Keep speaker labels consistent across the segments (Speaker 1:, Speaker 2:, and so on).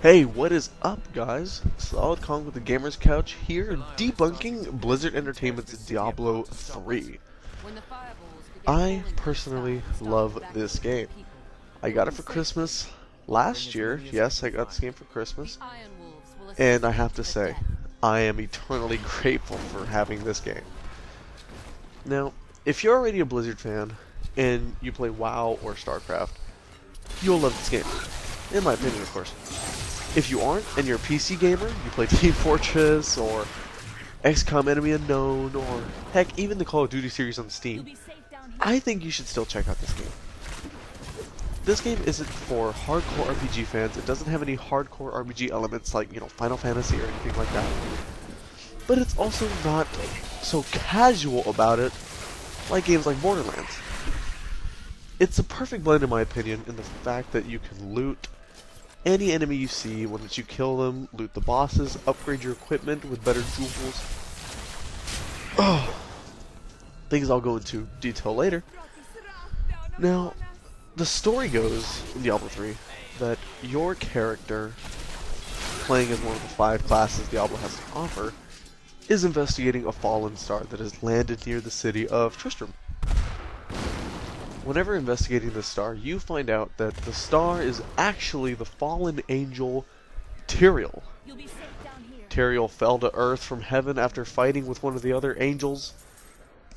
Speaker 1: Hey, what is up, guys? Solidkong with the Gamer's Couch here, debunking Blizzard Entertainment's Diablo 3. I personally love this game. I got it for Christmas last year. Yes, I got this game for Christmas. And I have to say, I am eternally grateful for having this game. Now, if you're already a Blizzard fan, and you play WoW or StarCraft, you'll love this game. In my opinion, of course. If you aren't, and you're a PC gamer, you play Team Fortress, or XCOM Enemy Unknown, or heck, even the Call of Duty series on Steam, I think you should still check out this game. This game isn't for hardcore RPG fans. It doesn't have any hardcore RPG elements like, Final Fantasy or anything like that. But it's also not so casual about it like games like Borderlands. It's a perfect blend, in my opinion, in the fact that you can loot any enemy you see once you kill them, loot the bosses, upgrade your equipment with better jewels. Things I'll go into detail later. Now, the story goes in Diablo 3 that your character, playing as one of the 5 classes Diablo has to offer, is investigating a fallen star that has landed near the city of Tristram. Whenever investigating this star, you find out that the star is actually the fallen angel Tyrael. Tyrael fell to earth from heaven after fighting with one of the other angels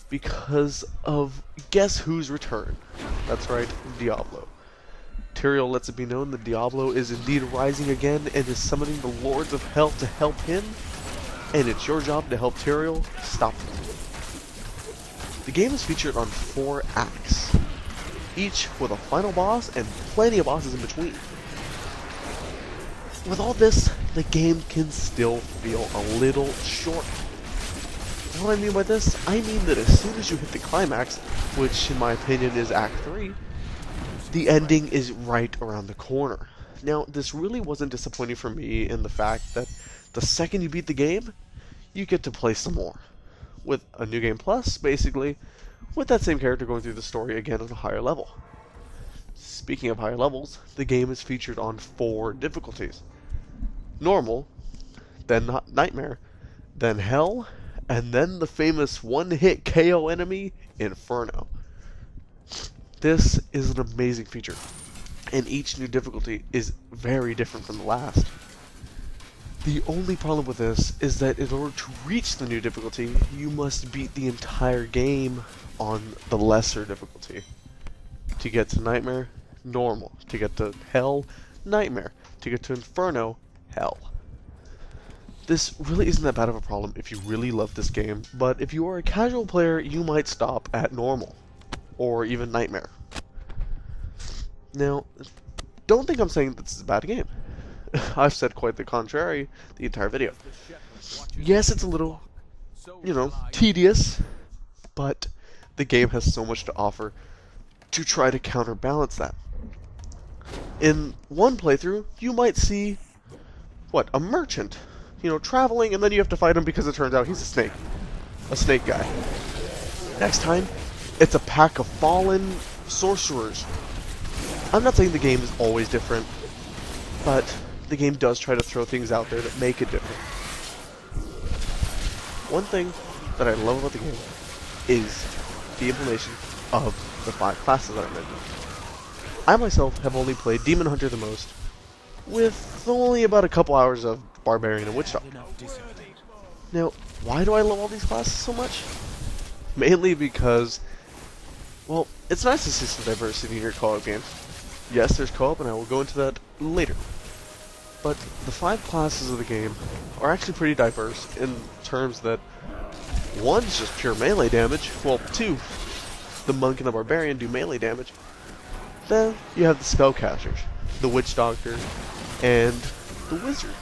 Speaker 1: because of guess who's return. That's right, Diablo. Tyrael lets it be known that Diablo is indeed rising again and is summoning the Lords of Hell to help him, and it's your job to help Tyrael stop him. The game is featured on 4 acts, each with a final boss and plenty of bosses in between. With all this, the game can still feel a little short. What I mean by this, I mean that as soon as you hit the climax, which in my opinion is Act 3, the ending is right around the corner. Now, this really wasn't disappointing for me in the fact that the second you beat the game, you get to play some more. With a new game plus, basically, with that same character going through the story again on a higher level. Speaking of higher levels, the game is featured on 4 difficulties. Normal, then Nightmare, then Hell, and then the famous one-hit KO enemy, Inferno. This is an amazing feature, and each new difficulty is very different from the last. The only problem with this is that in order to reach the new difficulty, you must beat the entire game on the lesser difficulty. To get to Nightmare, Normal. To get to Hell, Nightmare. To get to Inferno, Hell. This really isn't that bad of a problem if you really love this game, but if you are a casual player, you might stop at Normal, or even Nightmare. Now, don't think I'm saying this is a bad game. I've said quite the contrary the entire video. Yes, it's a little, tedious, but the game has so much to offer to try to counterbalance that. In one playthrough, you might see, a merchant, traveling, and then you have to fight him because it turns out he's a snake guy. Next time, it's a pack of fallen sorcerers. I'm not saying the game is always different, but the game does try to throw things out there that make it different. One thing that I love about the game is the implementation of the 5 classes that I mentioned. I myself have only played Demon Hunter the most, with only about a couple hours of Barbarian and Witch Doctor. Now, why do I love all these classes so much? Mainly because, it's nice to see some diversity in your co-op game. Yes, there's co-op, and I will go into that later. But the 5 classes of the game are actually pretty diverse in terms that 1's just pure melee damage, 2, the Monk and the Barbarian do melee damage. Then you have the Spellcasters, the Witch Doctor, and the Wizard.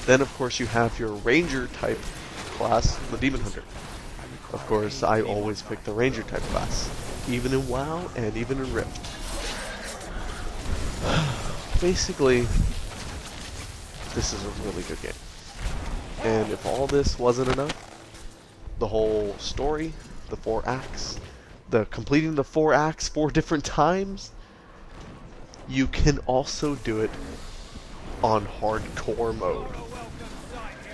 Speaker 1: Then of course you have your Ranger type class, the Demon Hunter. Of course, I always pick the Ranger type class, even in WoW and even in Rift. Basically, this is a really good game. And if all this wasn't enough, the whole story, the 4 acts, the completing the 4 acts 4 different times, you can also do it on hardcore mode.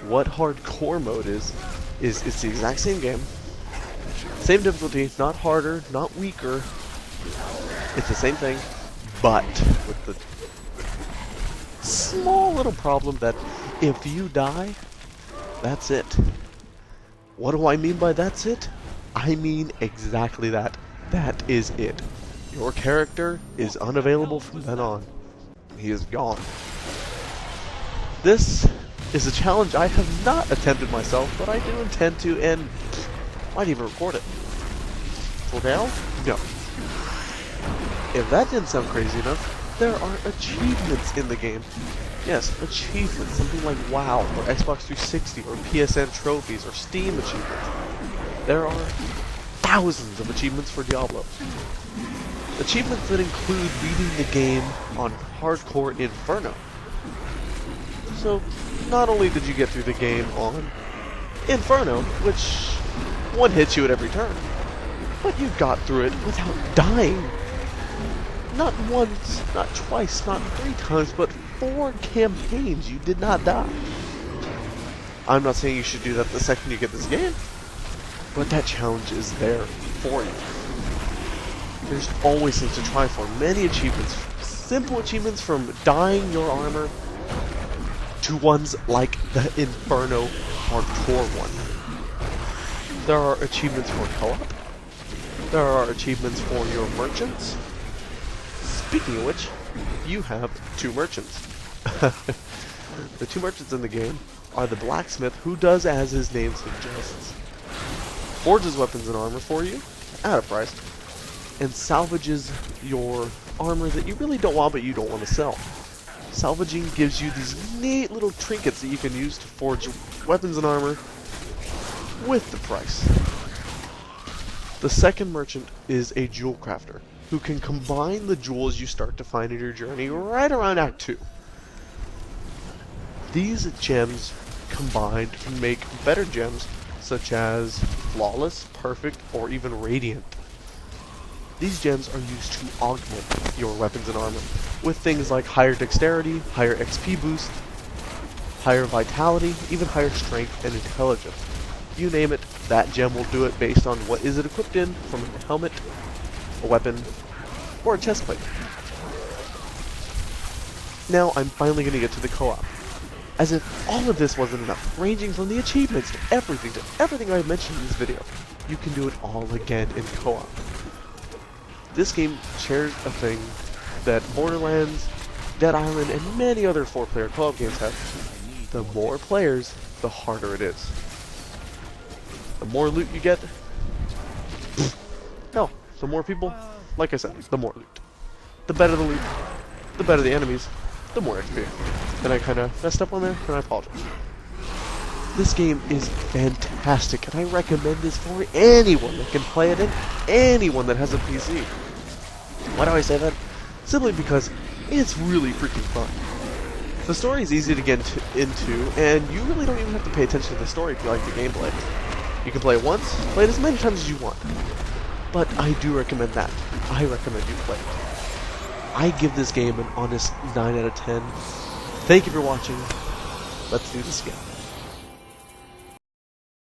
Speaker 1: What hardcore mode is it's the exact same game, same difficulty, not harder, not weaker. It's the same thing, but with the small little problem that if you die, that's it. What do I mean by that's it? I mean exactly that. That is it. Your character is unavailable from then on. He is gone. This is a challenge I have not attempted myself, but I do intend to, and might even record it. For now, no. If that didn't sound crazy enough, there are achievements in the game. Yes, achievements, something like WoW, or Xbox 360, or PSN trophies, or Steam achievements. There are thousands of achievements for Diablo. Achievements that include beating the game on Hardcore Inferno. So, not only did you get through the game on Inferno, which one hits you at every turn, but you got through it without dying. Not once, not twice, not 3 times, but 4 campaigns you did not die. I'm not saying you should do that the second you get this game, but that challenge is there for you. There's always things to try for. Many achievements, simple achievements from dyeing your armor to ones like the Inferno hardcore one. There are achievements for co-op. There are achievements for your merchants. Speaking of which, you have 2 merchants. The 2 merchants in the game are the blacksmith, who does as his name suggests. Forges weapons and armor for you, at a price, and salvages your armor that you really don't want but you don't want to sell. Salvaging gives you these neat little trinkets that you can use to forge weapons and armor with the price. The second merchant is a jewel crafter, who can combine the jewels you start to find in your journey right around Act 2. These gems combined can make better gems such as flawless, perfect, or even radiant. These gems are used to augment your weapons and armor with things like higher dexterity, higher XP boost, higher vitality, even higher strength and intelligence. You name it, that gem will do it based on what is it equipped in, from a helmet, a weapon, or a chest plate. Now I'm finally going to get to the co-op. As if all of this wasn't enough, ranging from the achievements to everything I mentioned in this video, you can do it all again in co-op. This game shares a thing that Borderlands, Dead Island, and many other 4-player co-op games have. The more players, the harder it is. The more loot you get, hell, the more people, like I said, the more loot. The better the loot, the better the enemies, the more XP. And I kinda messed up on there, and I apologize. This game is fantastic, and I recommend this for anyone that can play it, and anyone that has a PC. Why do I say that? Simply because it's really freaking fun. The story is easy to get into, and you really don't even have to pay attention to the story if you like the gameplay. You can play it once, play it as many times as you want. But I do recommend that. I recommend you play it. I give this game an honest 9 out of 10. Thank you for watching. Let's do this again.